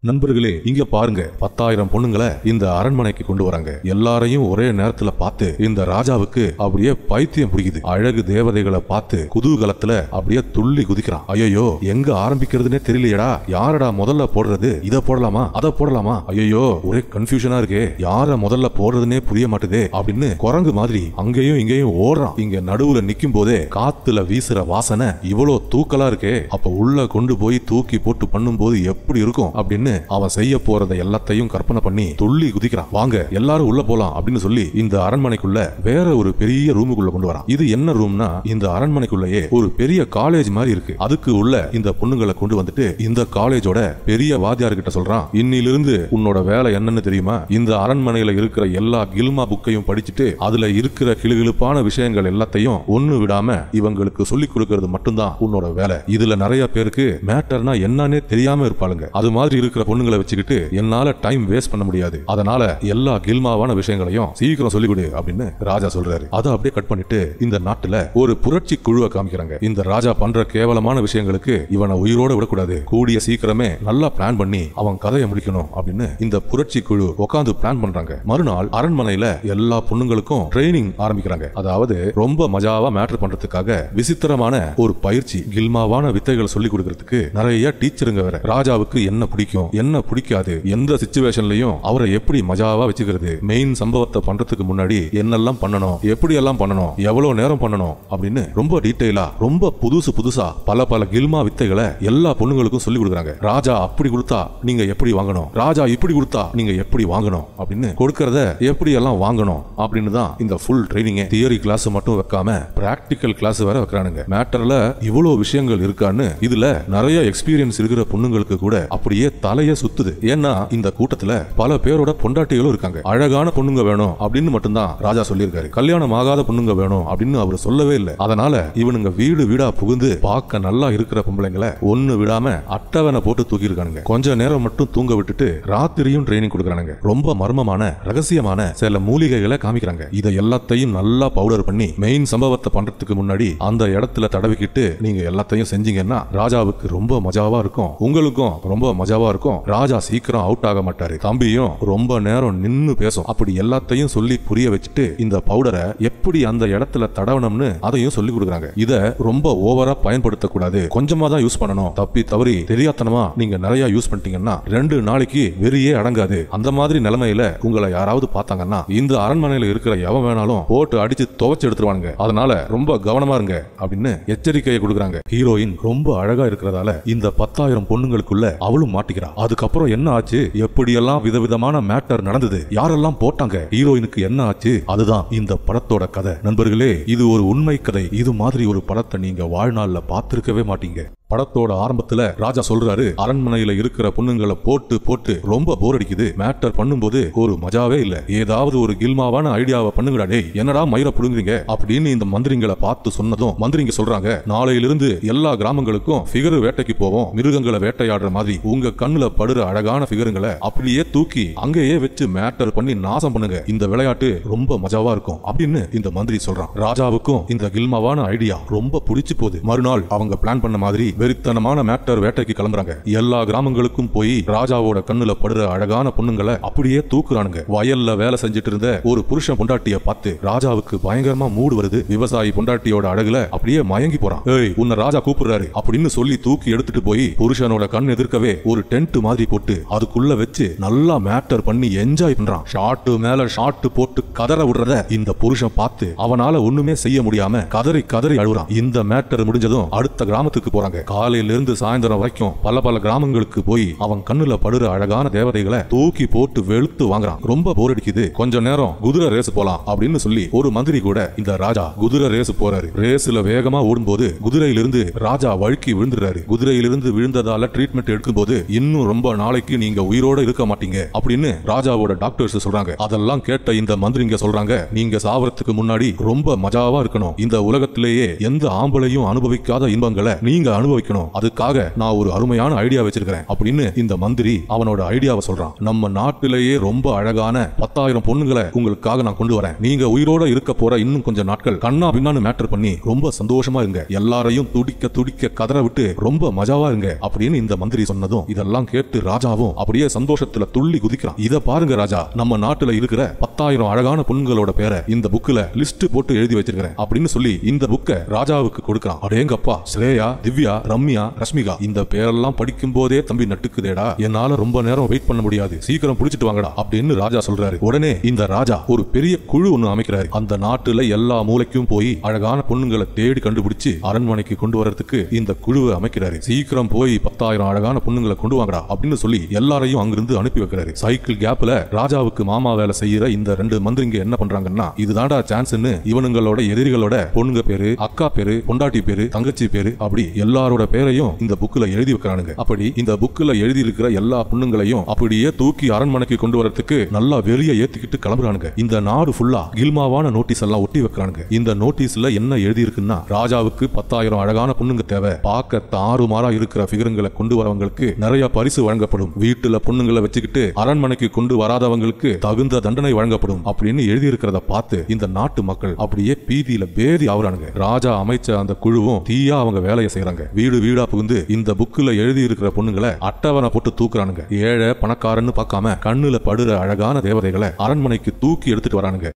நண்பர்களே, இங்க பாருங்க, 10,000 பொண்ணுங்களை இந்த அரண்மனைக்கு கொண்டு வராங்க. எல்லாரையும் ஒரே நேரத்துல பார்த்து இந்த ராஜாவுக்கு அப்படியே பைத்தியம் பிடிக்குது. அழகு தேவதைகளை பார்த்து குதூகலத்துல அப்படியே துள்ளி குதிக்கிறான். ஐயோ, எங்க ஆரம்பிக்கிறதுனே தெரியலையடா, யாரடா முதல்ல போடுறது, இத போடலாமா அத போடலாமா, ஐயோ ஒரே கன்ஃபியூஷனா இருக்கே, யார முதல்ல போடுறதுனே புரிய மாட்டுதே அப்படின்னு குரங்கு மாதிரி அங்கேயும் இங்கேயும் ஓடுறான். இங்க நடுவுல நிக்கும் போதே காத்துல வீசுற வாசனை இவ்வளவு தூக்கலா இருக்கே, அப்ப உள்ள கொண்டு போய் தூக்கி போட்டு பண்ணும் போது எப்படி இருக்கும் அப்படின்னு அவன் செய்ய போறதை எல்லாத்தையும் கற்பனை பண்ணி துள்ளி குதிக்கிறான். வாங்க எல்லாரும் உள்ள போலாம் அப்படின்னு சொல்லி இந்த அரண்மனைக்குள்ள வேற ஒரு பெரிய ரூமுக்குள்ள கொண்டு வரான். இது என்ன ரூம்னா, இந்த அரண்மனைக்குள்ளேயே ஒரு பெரிய காலேஜ் மாதிரி இருக்கு. அதுக்கு உள்ள இந்த பொண்ணுங்களை கொண்டு வந்துட்டு இந்த காலேஜோட பெரிய வாத்தியார் கிட்ட சொல்றான், இன்னிலிருந்து உன்னோட வேலை என்னன்னு தெரியுமா, இந்த அரண்மனையில இருக்கிற எல்லா கில்மா புக்கையும் படிச்சுட்டு அதுல இருக்கிற கிளுகிழுப்பான விஷயங்கள் எல்லாத்தையும் ஒண்ணு விடாம இவங்களுக்கு சொல்லி கொடுக்கிறது மட்டும்தான் உன்னோட வேலை. இதுல நிறைய பேருக்கு மேட்டர்னா என்னன்னே தெரியாம இருப்பாளுங்க. அது மாதிரி இருக்கிற பொண்ணுங்களை வச்சுக்கிட்டு என்னால டைம் வேஸ்ட் பண்ண முடியாது, அதனால எல்லா கில்மாவான விஷயங்களையும் சீக்கிரம் சொல்லிக் கொடு அப்படின்னு ராஜா சொல்றாரு. அதை அப்படியே கட் பண்ணிட்டு இந்த நாட்டுல ஒரு புரட்சி குழுவை காமிக்கிறாங்க. இந்த ராஜா பண்ற கேவலமான விஷயங்களுக்கு இவனை உயிரோட விடக்கூடாது, கூடிய சீக்கிரமே நல்லா பிளான் பண்ணி அவன் கதையை முடிக்கணும் அப்படின்னு இந்த புரட்சி குழு உட்கார்ந்து பிளான் பண்றாங்க. மறுநாள் அரண்மனையில எல்லா பொண்ணுங்களுக்கும் ட்ரைனிங் ஆரம்பிக்கிறாங்க. அதாவது ரொம்ப மஜாவா மேட்டர் பண்றதுக்காக விசித்திரமான ஒரு பயிற்சி, கில்மாவான வித்தைகளை சொல்லிக் கொடுக்கறதுக்கு நிறைய டீச்சருங்க வேற. ராஜாவுக்கு என்ன பிடிக்கும் என்ன பிடிக்காது, எந்த சிச்சுவேஷன்லயும் அவரை எப்படி மஜாவா வச்சுக்கிறது, மெயின் சம்பவத்தை பண்றதுக்கு முன்னாடி என்னெல்லாம் பண்ணணும், எப்படி எல்லாம் பண்ணணும், எவ்வளவு நேரம் பண்ணணும் அப்படின்னு ரொம்ப டீடைலா ரொம்ப புதுசா பல கில்மா வித்தைகளை எல்லா பொண்ணுங்களுக்கும் சொல்லி கொடுக்குறாங்க. ராஜா அப்படி கொடுத்தா நீங்க எப்படி வாங்கணும், ராஜா இப்படி கொடுத்தா நீங்க எப்படி வாங்கணும் அப்படின்னு கொடுக்கறத எப்படி எல்லாம் வாங்கணும் அப்படின்னு தான் இந்த ஃபுல் ட்ரைனிங். தியரி கிளாஸ் மட்டும் வைக்காம பிராக்டிக்கல் கிளாஸ் வேற வைக்கிறானுங்க. மேட்டர்ல இவ்வளவு விஷயங்கள் இருக்கான்னு இதுல நிறைய எக்ஸ்பீரியன்ஸ் இருக்கிற பொண்ணுங்களுக்கு கூட அப்படியே தலைய சுத்துது. ஏன்னா இந்த கூட்டத்துல பல பேரோட பொண்டாட்டிகளும் இருக்காங்க. அழகான பொண்ணுங்க வேணும் அப்படின்னு மட்டும்தான் ராஜா சொல்லியிருக்காரு. கல்யாணம் ஆகாத பொண்ணுங்க வேணும் அப்படின்னு அவர் சொல்லவே இல்லை. அதனால இவனுங்க வீடு வீடா புகுந்து பார்க்க நல்லா இருக்கிற பொம்பளைங்களை ஒண்ணு விடாம அட்டவணை போட்டு தூக்கி இருக்கானுங்க. கொஞ்ச நேரம் மட்டும் தூங்க விட்டுட்டு ராத்திரியும் ட்ரைனிங் கொடுக்கறானுங்க. ரொம்ப மர்மமான ரகசியமான சில மூலிகைகளை காமிக்கிறாங்க. இதை எல்லாத்தையும் நல்லா பவுடர் பண்ணி மெயின் சம்பவத்தை பண்றதுக்கு முன்னாடி அந்த இடத்துல தடவிக்கிட்டு நீங்க எல்லாத்தையும் செஞ்சீங்கன்னா ராஜாவுக்கு ரொம்ப மஜாவா இருக்கும், உங்களுக்கும் ரொம்ப மஜாவா இருக்கும். ராஜா சீக்கிரம் அவுட் ஆக மாட்டாரு. தம்பியும் ரொம்ப நேரம் நின்னு பேசும். அப்படி எல்லாத்தையும் சொல்லி புரிய வச்சுட்டு இந்த பவுடரை எப்படி அந்த இடத்துல தடவணும்னு அதையும் சொல்லி கொடுக்குறாங்க. இத ரொம்ப ஓவரா பயன்படுத்தக்கூடாது, கொஞ்சமா தான் யூஸ் பண்ணணும். தப்பி தவறி தெரியாதனமா நீங்க நிறைய யூஸ் பண்ணிட்டீங்கன்னா 2 நாளைக்கு வெறியே அடங்காது. அந்த மாதிரி நிலைமையில உங்களை யாராவது பார்த்தாங்கன்னா இந்த அரண்மனையில இருக்கிற எவன் வேணாலும் போட்டு அடிச்சு துவைச்சு எடுத்துருவாங்க. அதனால ரொம்ப கவனமா இருங்க அப்படின்னு எச்சரிக்கையை கொடுக்குறாங்க. ஹீரோயின் ரொம்ப அழகா இருக்கிறதால இந்த 10,000 பொண்ணுங்களுக்குள்ள அவளும் மாட்டிக்கிறா. அதுக்கப்புறம் என்ன ஆச்சு, எப்படியெல்லாம் விதவிதமான மேட்டர் நடந்தது, யாரெல்லாம் போட்டாங்க, ஹீரோயினுக்கு என்ன ஆச்சு, அதுதான் இந்த படத்தோட கதை. நண்பர்களே, இது ஒரு உண்மை கதை. இது மாதிரி ஒரு படத்தை நீங்க வாழ்நாள்ல பார்த்திருக்கவே மாட்டீங்க. படத்தோட ஆரம்பத்துல ராஜா சொல்றாரு, அரண்மனையில இருக்கிற பொண்ணுங்களை போட்டு போட்டு ரொம்ப போர் அடிக்குது, மேட்டர் பண்ணும்போது ஒரு மஜாவே இல்ல, ஏதாவது ஒரு கில்மாவான ஐடியாவை பண்ணுங்கடா டேய், என்னடா மயிர புடுங்குறீங்க அப்படின்னு இந்த மந்திரிங்களை பார்த்து சொன்னதும் மந்திரிங்க சொல்றாங்க, நாளையிலிருந்து எல்லா கிராமங்களுக்கும் ஃபிகர் வேட்டைக்கு போவோம், மிருகங்களை வேட்டையாடுற மாதிரி உங்க கண்ணுல படுற அழகான ஃபிகருங்களை அப்படியே தூக்கி அங்கேயே வச்சு மேட்டர் பண்ணி நாசம் பண்ணுங்க, இந்த விளையாட்டு ரொம்ப மஜாவா இருக்கும் அப்படின்னு இந்த மந்திரி சொல்றான். ராஜாவுக்கும் இந்த கில்மாவான ஐடியா ரொம்ப பிடிச்சு போகுது. மறுநாள் அவங்க பிளான் பண்ண மாதிரி வெறித்தனமான மேட்டர் வேட்டைக்கு கிளம்புறாங்க. எல்லா கிராமங்களுக்கும் போய் ராஜாவோட கண்ணுல படுற அழகான பொண்ணுங்களை அப்படியே தூக்குறானுங்க. வயல்ல வேலை செஞ்சுட்டு இருந்த ஒரு புருஷன் பொண்டாட்டிய பார்த்து ராஜாவுக்கு பயங்கரமா மூடு வருது. விவசாயி பொண்டாட்டியோட அழகுல அப்படியே மயங்கி போறான். ஏய், உன்னை ராஜா கூப்பிடுறாரு அப்படின்னு சொல்லி தூக்கி எடுத்துட்டு போய் புருஷனோட கண் எதிர்க்கவே ஒரு டென்ட் மாதிரி போட்டு அதுக்குள்ள வச்சு நல்லா மேட்டர் பண்ணி என்ஜாய் பண்றான். ஷாட்டு மேல ஷாட்டு போட்டு கதற விடுறத இந்த புருஷன் பார்த்து அவனால ஒண்ணுமே செய்ய முடியாம கதறி கதறி அழுறான். இந்த மேட்டர் முடிஞ்சதும் அடுத்த கிராமத்துக்கு போறாங்க. காலையில இருந்து சாயந்தரம் வரைக்கும் பல கிராமங்களுக்கு போய் அவன் கண்ணுல படுற அழகான தேவதைகளை தூக்கி போட்டு வெளுத்து வாங்குறான். ரொம்ப போர் அடிக்குது, கொஞ்ச நேரம் குதிரை ரேஸ் போலாம் அப்படின்னு சொல்லி ஒரு மந்திரி கூட இந்த ராஜா குதிரை ரேஸ் போறாரு. ரேஸ்ல வேகமா ஓடும்போது குதிரையிலிருந்து ராஜா வழுக்கி விழுந்துறாரு. குதிரையிலிருந்து விழுந்ததால ட்ரீட்மெண்ட் எடுக்கும்போது இன்னும் ரொம்ப நாளைக்கு நீங்க உயிரோட இருக்க மாட்டீங்க அப்படின்னு ராஜாவோட டாக்டர்ஸ் சொல்றாங்க. அதெல்லாம் கேட்ட இந்த மந்திரிங்க சொல்றாங்க, நீங்க சாவறதுக்கு முன்னாடி ரொம்ப மஜாவா இருக்கணும், இந்த உலகத்திலேயே எந்த ஆம்பளையும் அனுபவிக்காத இன்பங்களை நீங்க அனுபவி அனுபவிக்கணும், அதுக்காக நான் ஒரு அருமையான ஐடியா வச்சிருக்கிறேன் அப்படின்னு இந்த மந்திரி அவனோட ஐடியாவை சொல்றான். நம்ம நாட்டிலேயே ரொம்ப அழகான 10,000 பொண்ணுங்களை உங்களுக்காக நான் கொண்டு வரேன். நீங்க உயிரோட இருக்க போற இன்னும் கொஞ்சம் நாட்கள் கண்ணா பின்னான்னு மேட்டர் பண்ணி ரொம்ப சந்தோஷமா இருங்க, எல்லாரையும் துடிக்க துடிக்க கதற விட்டு ரொம்ப மஜாவா இருங்க அப்படின்னு இந்த மந்திரி சொன்னதும் இதெல்லாம் கேட்டு ராஜாவும் அப்படியே சந்தோஷத்துல துள்ளி குதிக்கிறான். இத பாருங்க ராஜா, நம்ம நாட்டுல இருக்கிற 10,000 அழகான பொண்ணுங்களோட பேரை இந்த புக்ல லிஸ்ட் போட்டு எழுதி வச்சிருக்கிறேன் அப்படின்னு சொல்லி இந்த புக்கை ராஜாவுக்கு கொடுக்கிறான். அடேங்கப்பா, ஸ்ரேயா, திவ்யா, ரம்யா, ரஷ்மிகா, இந்த பேரெல்லாம் படிக்கும் போதே தம்பி நட்டுக்குதேடா, என்னால ரொம்ப நேரம் வெயிட் பண்ண முடியாது, சீக்கிரம் புடிச்சிட்டு வாங்கடா அப்படின்னு ராஜா சொல்றாரு. உடனே இந்த ராஜா ஒரு பெரிய குழு ஒண்ணு அமைக்கிறாரு. அந்த நாட்டுல எல்லா மூலைக்கும் போய் அழகான பொண்ணுங்களை தேடி கண்டுபிடிச்சு அரண்மனைக்கு கொண்டு வரதுக்கு இந்த குழுவை அமைக்கிறாரு. சீக்கிரம் போய் 10,000 அழகான பொண்ணுங்களை கொண்டு வாங்கடா அப்படின்னு சொல்லி எல்லாரையும் அங்கிருந்து அனுப்பி வைக்கிறாரு. சைக்கிள் கேப்ல ராஜாவுக்கு மாமா வேலை செய்யற இந்த 2 மந்திரிங்க என்ன பண்றாங்கன்னா, இதுதான்டா சான்ஸ்னு இவனுங்களோட எதிரிகளோட பொண்ணுங்க பேரு, அக்கா பேரு, பொண்டாட்டி பேரு, தங்கச்சி பேரு, அப்படி எல்லாரோட பேரையும் இந்த புக்ல எழுதி வைக்கிறானுங்க. அப்படி இந்த புக்ல எழுதி இருக்கிற எல்லா பொண்ணுங்களையும் அப்படியே தூக்கி அரண்மனைக்கு கொண்டு வரதுக்கு நல்லா வெறிய ஏத்திக்கிட்டு கிளம்புறானுங்க. இந்த நாடு ஃபுல்லா கில்மாவான நோட்டீஸ் எல்லாம் ஒட்டி வைக்கிறானுங்க. இந்த நோட்டீஸ்ல என்ன எழுதி இருக்குன்னா, ராஜாவுக்கு 10,000 அழகான பொண்ணுங்க தேவை, பார்க்க தாறுமாறா இருக்கிற ஃபிகருங்களை கொண்டு வரவங்களுக்கு நிறைய பரிசு வழங்கப்படும், வீட்டுல பொண்ணுங்களை வச்சுக்கிட்டு அரண்மனைக்கு கொண்டு வராதவங்களுக்கு தகுந்த தண்டனை வழங்கப்படும் அப்படின்னு எழுதி இருக்கிறத பார்த்து இந்த நாட்டு மக்கள் அப்படியே பீதியில பேதி ஆகுறானுங்க. ராஜா அமைச்ச அந்த குழுவும் தீயா அவங்க வேலையை செய்யறாங்க. வீடு வீடா புகுந்து இந்த புக்ல எழுதி இருக்கிற பொண்ணுங்களை அட்டவணை போட்டு தூக்குறானுங்க. ஏழை பணக்காரன்னு பார்க்காம கண்ணுல படுற அழகான தேவதைகளை அரண்மனைக்கு தூக்கி எடுத்துட்டு வரானுங்க.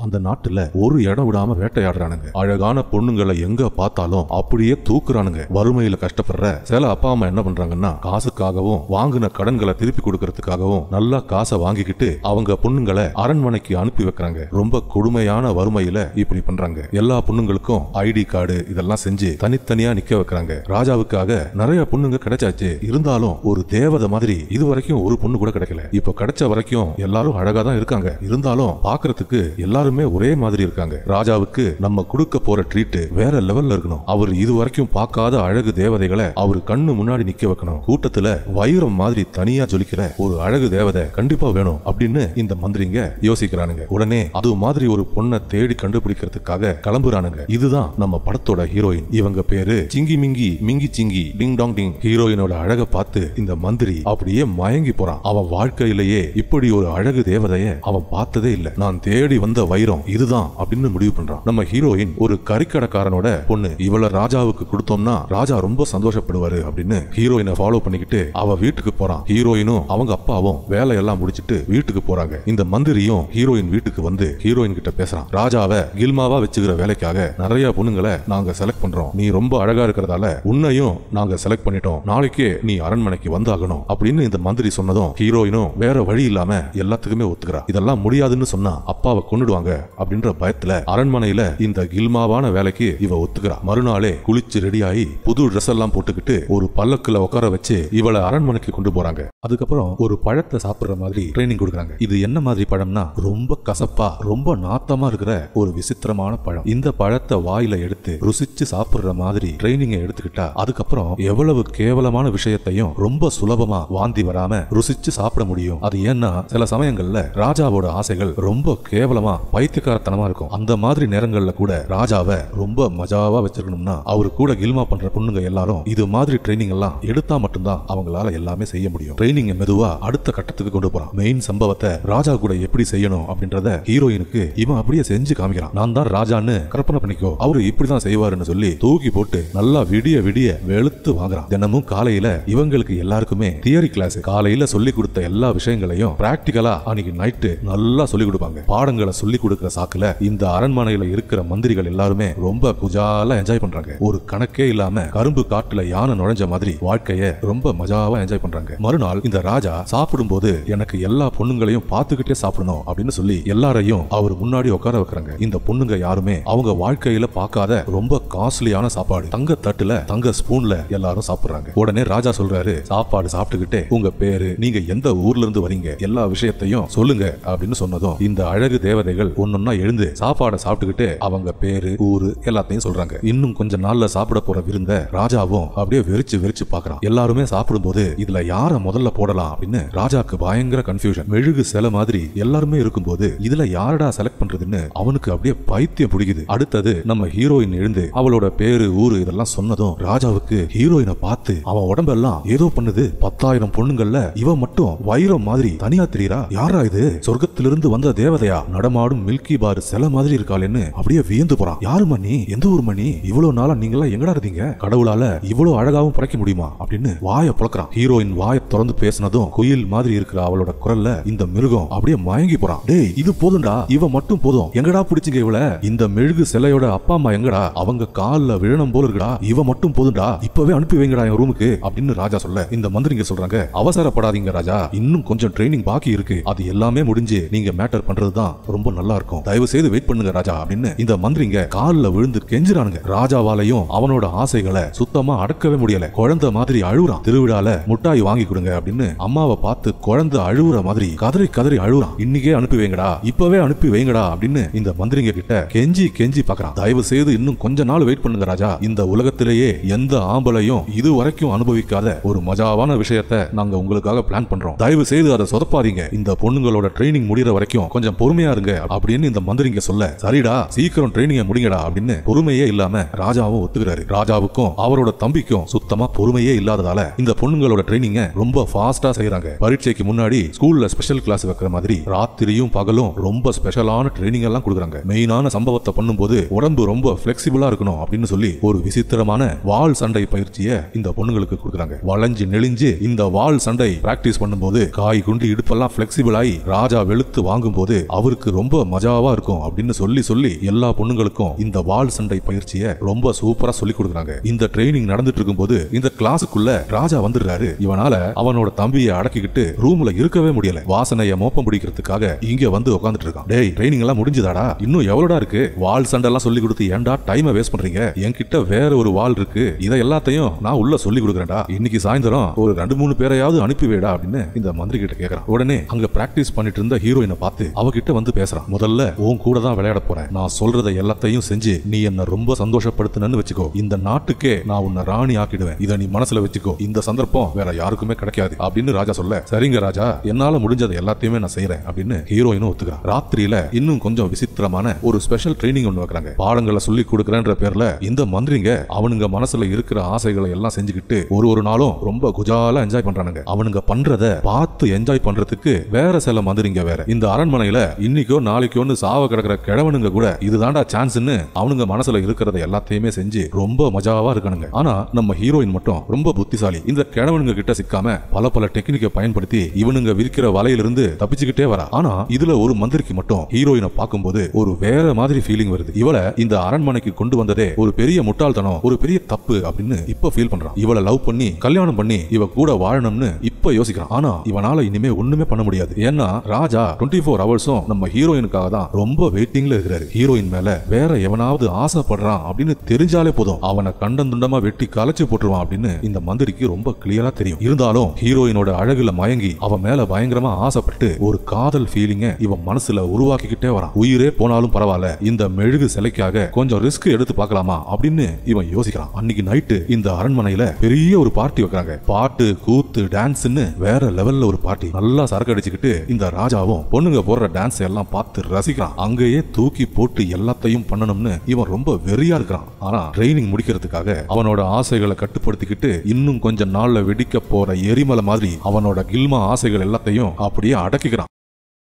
அந்த நாட்டுல ஒரு இடம் விடாம வேட்டையாடுறானுங்க. அழகான பொண்ணுங்களை எங்க பார்த்தாலும் அப்படியே தூக்குறானுங்க. வறுமையில கஷ்டப்படுற சில அப்பா அம்மா என்ன பண்றாங்கன்னா, காசுக்காகவும் வாங்கின கடன்களை திருப்பி கொடுக்கறதுக்காகவும் நல்லா காசை வாங்கிக்கிட்டு அவங்க பொண்ணுங்களை அரண்மனைக்கு அனுப்பி வைக்கிறாங்க. ரொம்ப கொடுமையான வறுமையில இப்படி பண்றாங்க. எல்லா பொண்ணுங்களுக்கும் ஐடி கார்டு இதெல்லாம் செஞ்சு தனித்தனியா நிக்க வைக்கிறாங்க. ராஜாவுக்காக நிறைய பொண்ணுங்க கிடைச்சாச்சு, இருந்தாலும் ஒரு தேவதை மாதிரி இது வரைக்கும் ஒரு பொண்ணு கூட கிடைக்கல. இப்ப கிடைச்ச வரைக்கும் எல்லாரும் அழகா தான் இருக்காங்க, இருந்தாலும் பாக்குறதுக்கு எல்லாருமே ஒரே மாதிரி இருக்காங்க. ராஜாவுக்கு நம்ம கொடுக்க போற ட்ரீட் வேற லெவல்ல இருக்கணும். அவர் இதுவரைக்கும் பார்க்காத அழகு தேவதைகளை அவர் கண்ணு முன்னாடி நிக்க வைக்கணும். கூட்டத்துல வைரம் மாதிரி தனியா ஜொலிக்கிற ஒரு அழகு தேவதை கண்டிப்பா வேணும் அப்படின்னு இந்த மந்திரிங்க யோசிக்கிறானுங்க. உடனே அது மாதிரி ஒரு பொண்ணை தேடி கண்டுபிடிக்கிறதுக்காக கிளம்புறானுங்க. இதுதான் நம்ம படத்தோட ஹீரோயின். இவங்க பேரு சிங்கி மிங்கி மிங்கி சிங்கி டிங் டாங் டிங். ஹீரோயினோட அழக பார்த்து இந்த மந்திரி அப்படியே மயங்கி போறான். அவன் வாழ்க்கையிலேயே இப்படி ஒரு அழகு தேவதைய அவன் பார்த்ததே இல்ல. நான் தேடி வந்த வைரம் இதுதான் அப்படின்னு முடிவு பண்றான். நம்ம ஹீரோயின் ஒரு கறிக்கடைக்காரனோட பொண்ணு. இவள ராஜாவுக்கு கொடுத்தோம்னா ராஜா ரொம்ப சந்தோஷப்படுவாரு அப்படின்னு ஹீரோயினை ஃபாலோ பண்ணிக்கிட்டு அவ வீட்டுக்கு போறான். ஹீரோயினும் அவங்க அப்பாவும் வேலையெல்லாம் முடிச்சிட்டு வீட்டுக்கு போறாங்க. இந்த மந்திரியும் ஹீரோயின் வீட்டுக்கு வந்து ஹீரோயின் கிட்ட பேசுறான். ராஜாவை கில்மாவா வச்சுக்கிற வேலைக்காக நிறைய பொண்ணுங்களை நாங்க செலக்ட் பண்றோம். நீ ரொம்ப அழகா இருக்கிறதால உன்னையும் நாங்க செலக்ட் பண்ணிட்டோம். நாளைக்கே நீ அரண்மனைக்கு வந்தாகணும் அப்படின்னு இந்த மந்திரி சொன்னதும் ஹீரோயினும் வேற வழி இல்லாம எல்லாத்துக்குமே ஒத்துக்கிறா. இதெல்லாம் முடியாதுன்னு சொன்னா அப்பாவை கொன்னுடுவாங்க அப்படின்ற பயத்துல அரண்மனையில இந்த கில்மாவான வேலைக்கு இவ ஒத்துக்கிறா. மறுநாளே குளிச்சு ரெடியாகி புது ட்ரெஸ் எல்லாம் போட்டுக்கிட்டு ஒரு பல்லக்குல உட்கார வச்சு இவளை அரண்மனைக்கு கொண்டு போறாங்க. அதுக்கப்புறம் ஒரு பழத்தை சாப்பிடுற மாதிரி ட்ரைனிங் கொடுக்குறாங்க. இது என்ன மாதிரி பழம்னா, ரொம்ப கசப்பா ரொம்ப நாத்தமா இருக்கிற ஒரு விசித்திரமான பழம். இந்த பழத்தை வாயில எடுத்து ருசிச்சு சாப்பிடுற மாதிரி ட்ரைனிங் எடுத்துக்கிட்டா அதுக்கப்புறம் எவ்வளவு கேவலமான விஷயத்தையும் ரொம்ப சுலபமா வாந்தி வராம ருசிச்சு சாப்பிட முடியும். அது ஏன்னா சில சமயங்கள்ல ராஜாவோட ஆசைகள் ரொம்ப கேவலமா பைத்தியக்காரத்தனமா இருக்கும். அந்த மாதிரி நேரங்கள்ல கூட ராஜாவை ரொம்ப மஜாவா வச்சிருக்கணும்னா அவரு கூட கில்மா பண்ற பொண்ணுங்க எல்லாரும் இது மாதிரி ட்ரைனிங் எல்லாம் எடுத்தா மட்டும்தான் அவங்களால எல்லாமே செய்ய முடியும். ட்ரைனிங் மெதுவா அடுத்த கட்டத்துக்கு கொண்டு போறான். மெயின் சம்பவத்தை ராஜா கூட எப்படி செய்யணும் அப்படின்றத ஹீரோயினுக்கு இவன் அப்படியே செஞ்சு காமிக்கிறான். நான் தான் ராஜான்னு கற்பனை பண்ணிக்கோ, அவரு இப்படிதான் செய்வாருன்னு சொல்லி தூக்கி போட்டு நல்லா விடிய விடிய வெளுத்து வாங்குறான். தினமும் காலையில இவங்களுக்கு எல்லாருக்குமே தியரி கிளாஸ். காலையில சொல்லி கொடுத்த எல்லா விஷயங்களையும் பிராக்டிகலா அன்னைக்கு நைட்டு நல்லா சொல்லி கொடுப்பாங்க. பாடங்களை சொல்லி கொடுக்கிற சாக்குல இந்த அரண்மனையில இருக்கிற மந்திரிகள் எல்லாருமே ரொம்ப குஜாலா என்ஜாய் பண்றாங்க. ஒரு கணக்கே இல்லாம கரும்பு காட்டுல யானை நுழைஞ்ச மாதிரி வாழ்க்கைய ரொம்ப மஜாவா என்ஜாய் பண்றாங்க. மறுநாள் இந்த ராஜா சாப்பிடும் போது எனக்கு எல்லா பொண்ணுங்களையும் பார்த்துக்கிட்டே சாப்பிடணும் அப்படின்னு சொல்லி எல்லாரையும் அவர் முன்னாடி உட்கார வைக்கிறாங்க. இந்த பொண்ணுங்க யாருமே அவங்க வாழ்க்கையில பார்க்காத ரொம்ப காஸ்ட்லியான சாப்பாடு, தங்க தட்டுல தங்க ஸ்பூன்ல எல்லாரும் சாப்பிடுறாங்க. உடனே ராஜா சொல்றாரு, சாப்பாடு சாப்பிட்டுக்கிட்டே உங்க பேரு, நீங்க எந்த ஊர்ல இருந்து வரீங்க, எல்லா விஷயத்தையும் சொல்லுங்க அப்படின்னு சொன்னதும் இந்த அழகு தேவதைகள் ஒன்னொன்னா எழுந்து சாப்பாடை சாப்பிட்டுக்கிட்டு அவங்க பேரு ஊரு எல்லாத்தையும் சொல்றாங்க. இன்னும் கொஞ்ச நாள்ல சாப்பிட போற விருந்த ராஜாவும் அப்படியே வெறிச்சு வெறிச்சு பாக்குறான். எல்லாருமே சாப்பிடும் போது இதுல யார முதல்ல போடலாம் அப்படின்னு ராஜாக்கு பயங்கர கன்ஃபியூஷன். மெழுகு சிலை மாதிரி எல்லாருமே இருக்கும்போது இதுல யாரடா செலக்ட் பண்றதுன்னு அவனுக்கு அப்படியே பைத்தியம் பிடிக்குது. அடுத்தது நம்ம ஹீரோயின் எழுந்து அவளோட பேரு ஊரு இதெல்லாம் சொன்னதும் ராஜாவுக்கு ஹீரோயினை பார்த்து அவன் உடம்பெல்லாம் ஏதோ பண்ணுது. 10,000 பொண்ணுங்கள்ல இவ மட்டும் வைரம் மாதிரி தனியா தெரியுறா. யாரா இது? சொர்க்கத்திலிருந்து வந்த தேவதையா? நடமாடும் மில்கி பார் சிலை மாதிரி இருக்காளேன்னு அப்படியே வியந்து போறான். யாரு மணி? எந்த ஊர் மணி? இவ்வளவு நாளா நீங்களா எங்கடா இருந்தீங்க? கடவுளால இவ்வளவு அழகாவும் படைக்க முடியுமா அப்படின்னு வாயை புழக்கிறான். ஹீரோயின் வாயை திறந்து பேசினதும் குயில் மாதிரி இருக்கிற அவளோட குரல்ல இந்த மிருகம் அப்படியே மயங்கி போறான். டேய் இது போதும்டா, இவ மட்டும் போதும். எங்கடா பிடிச்சிங்க இவள? இந்த மெழுகு சிலையோட அப்பா அம்மா எங்கடா? அவங்க கால்ல விழணும் போல இருக்குடா. இவ மட்டும் போதும்டா, இப்பவே அனுப்பி வைங்கடா என் ரூமுக்கு அப்படின்னு ராஜா சொல்ல இந்த மந்திரிங்க சொல்றாங்க, அவசரப்படாதீங்க ராஜா, இன்னும் கொஞ்சம் ட்ரைனிங் பாக்கி இருக்கு. அது எல்லாமே முடிஞ்சு நீங்க மேட்டர் பண்றதுதான் ரொம்ப நல்லா இருக்கும். தயவு செய்து வெயிட் பண்ணுங்க ராஜா அப்படின்னு இந்த மந்திரிங்க கால்ல விழுந்து கெஞ்சுறானுங்க. ராஜாவாலையும் அவனோட ஆசைகளை சுத்தமா அடக்கவே முடியல. குழந்தை மாதிரி அழுகுறான். திருவிழால முட்டாய் வாங்கி கொடுங்க அப்படின்னு அம்மாவை பார்த்து குழந்தை அழுகுற மாதிரி கதறி கதறி அழுகுறான். இன்னைக்கே அனுப்பி வைங்கடா, இப்பவே அனுப்பி வைங்கடா அப்படின்னு இந்த மந்திரிங்க கிட்ட கெஞ்சி கெஞ்சி பாக்குறான். தயவு செய்து இன்னும் கொஞ்ச நாள் வெயிட் பண்ணுங்க ராஜா. இந்த உலகத்திலேயே எந்த ஆம்பளையும் இது வரைக்கும் அனுபவிக்காத ஒரு மஜாவான விஷயத்தை நாங்க உங்களுக்காக பிளான் பண்றோம். தயவு செய்து அதை சொதப்பாதீங்க. இந்த பொண்ணுங்களோட ட்ரைனிங் முடிகிற வரைக்கும் கொஞ்சம் பொறுமையா இருங்க அப்படின்னு இந்த மந்திரிங்க சொல்ல, சரிடா சீக்கிரம் ட்ரைனிங் முடிங்கடா அப்படின்னு பொறுமையே இல்லாம ராஜாவும் ஒத்துக்கிறாரு. ராஜாவுக்கும் அவரோட தம்பிக்கும் சுத்தமா பொறுமையே இல்லாததால இந்த பொண்ணுங்களோட ட்ரைனிங்க ரொம்ப ஃபாஸ்டா செய்யறாங்க. பரீட்சைக்கு முன்னாடி ஸ்கூல்ல ஸ்பெஷல் கிளாஸ் வைக்கிற மாதிரி ராத்திரியும் பகலும் ரொம்ப ஸ்பெஷலான ட்ரைனிங் எல்லாம் கொடுக்குறாங்க. மெயினான சம்பவத்தை பண்ணும்போது உடம்பு ரொம்ப பிளெக்சிபிளா இருக்கணும் அப்படின்னு சொல்லி ஒரு விசித்திரமான வாள் சண்டை பயிற்சியை இந்த பொண்ணுங்களுக்கு கொடுக்குறாங்க. வளைஞ்சு நெளிஞ்சு இந்த வாள் சண்டை பிராக்டிஸ் பண்ணும்போது காய் குண்டி இடுப்பெல்லாம் பிளெக்சிபிள் ஆகி ராஜா வெளுத்து வாங்கும் போது அவருக்கு ரொம்ப மஜாவா இருக்கும் அப்படின்னு சொல்லி சொல்லி எல்லா பொண்ணுங்களுக்கும் இந்த வாள் சண்டை பயிற்சியை ரொம்ப சூப்பரா சொல்லி கொடுக்குறாங்க. இந்த ட்ரைனிங் நடந்துட்டு இருக்கும் போது இந்த கிளாஸுக்குள்ள ராஜா வந்துடுறாரு. இவனால அவனோட தம்பியை அடக்கிக்கிட்டு ரூம்ல இருக்கவே முடியல. வாசனைய மோப்பம் பிடிக்கிறதுக்காக இங்க வந்து உட்காந்துட்டு இருக்கான். டேய் ட்ரைனிங் எல்லாம் முடிஞ்சதாடா? இன்னும் எவ்வளவுடா இருக்கு? வாள் சண்டை எல்லாம் சொல்லி கொடுத்து ஏன்டா டைமை வேஸ்ட் பண்றீங்க? என்கிட்ட வேற ஒரு வாள் இருக்கு, இதை எல்லாத்தையும் நான் உள்ள சொல்லி கொடுக்குறேன்டா. இன்னைக்கு சாயந்தரம் ஒரு 2-3 பேரையாவது அனுப்பி வைடா அப்படின்னு இந்த மந்திரி கிட்ட கேக்குறான். உடனே அங்க பிராக்டிஸ் பண்ணிட்டு இருந்த ஹீரோயினை பார்த்து அவகிட்ட வந்து பேசுறான். முதல்ல உன் கூட தான் விளையாட போறேன். நான் சொல்றதை எல்லாத்தையும் செஞ்சு நீ என்ன ரொம்ப சந்தோஷப்படுத்தினு வச்சுக்கோ. இந்த நாட்டுக்கே நான் உன்னை ராணி ஆக்கிடுவேன். இதை நீ மனசுல வச்சுக்கோ. இந்த சந்தர்ப்பம் வேற யாருக்குமே கிடைக்காது அப்படின்னு ராஜா சொல்ல, சரிங்க ராஜா, என்னால முடிஞ்சதை எல்லாத்தையுமே நான் செய்யறேன் அப்படின்னு ஹீரோயினும் ஒத்துக்கிறான். ராத்திரியில இன்னும் கொஞ்சம் விசித்திரமான ஒரு ஸ்பெஷல் ட்ரைனிங் ஒன்று வைக்கிறாங்க. பாடங்களை சொல்லி கொடுக்கறேன்ற பேர்ல இந்த மந்திரிங்க அவனுங்க மனசுல இருக்கிற ஆசைகளை எல்லாம் செஞ்சுக்கிட்டு ஒரு நாளும் ரொம்ப குஜாலா என்ஜாய் பண்றானுங்க. அவனுங்க பண்றத பார்த்து என்ஜாய் பண்றதுக்கு வேற சில மந்திரிங்க வேற. இந்த அரண்மனையில இன்னைக்கோ நாளைக்கோன்னு சாவ கிடக்கிற கிழவனுங்க கூட இதுதான்டா சான்ஸ்னு அவனுங்க மனசுல இருக்கிறத எல்லாத்தையுமே செஞ்சு ரொம்ப மஜாவா இருக்கானுங்க. ஆனா நம்ம ஹீரோயின் மட்டும் ரொம்ப புத்திசாலி. இந்த கிழவனுங்க கிட்ட சிக்காம பல டெக்னிக்கை பயன்படுத்தி இவனுங்க விரிக்கிற வலையிலிருந்து தப்பிச்சுக்கிட்டே வரா. ஆனா இதுல ஒரு மந்திரிக்கு மட்டும் ஹீரோயினை பார்க்கும்போது ஒரு வேற மாதிரி ஃபீலிங் வருது. இவளை இந்த அரண்மனைக்கு கொண்டு வந்ததே ஒரு பெரிய முட்டாள்தனம், ஒரு பெரிய தப்பு அப்படின்னு இப்ப ஃபீல் பண்றான். இவளை லவ் பண்ணி கல்யாணம் பண்ணி இவ கூட வாழணும்னு இப்ப யோசிக்கிறான். ஆனா இவனால இனிமே ஒண்ணுமே பண்ண முடியாது. ஏன்னா ராஜா 24 ஹவர்ஸும் நம்ம ஹீரோயினுக்காக தான் ரொம்ப வெயிட்டிங்ல இருக்கிறாரு. ஹீரோயின் மேல வேற எவனாவது ஆசைப்படுறான் அப்படின்னு தெரிஞ்சாலே போதும் அவனை கண்டந்துண்டமா வெட்டி கலைச்சு போட்டுருவான் அப்படின்னு இந்த மந்திரிக்கு ரொம்ப கிளியரா தெரியும். இருந்தாலும் ஹீரோயினோட அழகுல மயங்கி அவன் மேல பயங்கரமா ஆசைப்பட்டு ஒரு காதல் ஃபீலிங்க இவன் மனசுல உருவாக்கிக்கிட்டே வரான். உயிரே போனாலும் பரவாயில்ல, இந்த மெழுகு சிலைக்காக கொஞ்சம் ரிஸ்க் எடுத்து பார்க்கலாமா அப்படின்னு இவன் யோசிக்கிறான். அன்னைக்கு நைட்டு இந்த அரண்மனையில பெரிய ஒரு பார்ட்டி வைக்கிறாங்க. பாட்டு கூத்து டான்ஸ்ன்னு வேற லெவல்ல ஒரு பார்ட்டி. நல்லா சரக்கு அடிச்சுக்கிட்டு இந்த ராஜாவும் பொண்ணுங்க போடுற டான்ஸ் எல்லாம் பார்த்து ரசிக்கிறான். அங்கேயே தூக்கி போட்டு எல்லாத்தையும் பண்ணணும்னு இவன் ரொம்ப வெறியா இருக்கிறான். ஆனா ட்ரைனிங் முடிக்கிறதுக்காக அவனோட ஆசைகளை கட்டுப்படுத்திக்கிட்டு இன்னும் கொஞ்ச நாள்ல வெடிக்க போற எரிமலை மாதிரி அவனோட கில்மா ஆசைகள் எல்லாத்தையும் அப்படியே அடக்கிக்கிறான்.